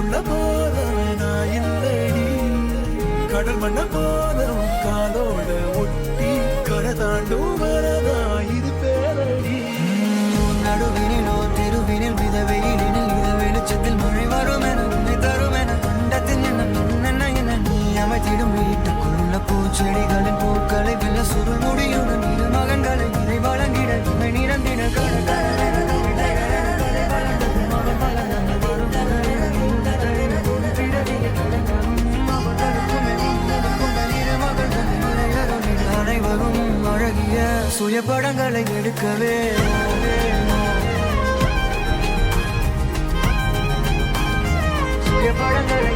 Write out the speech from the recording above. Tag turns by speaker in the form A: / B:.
A: கடலுள்ள போல நான் இல்லடி கடல் மண்ண போல காலோட ஒட்டி கரை தாண்டும் வரதா இது பேரடி
B: நடுவினிலோ தெருவினில் விதவையிலினில் இத வெளிச்சத்தில் மழை வரும் என உன்னை தரும் என கண்டத்தில் என்ன நீ அமைத்திடும் வீட்டுக்குள்ள பூச்செடிகளின் பூக்களை வெல்ல சுருள் முடியுடன் இரு மகன்களை இதை வழங்கிட இவை நிறந்திட அனைவரும் அழகிய சுய படங்களை எடுக்கவே சுய படங்களை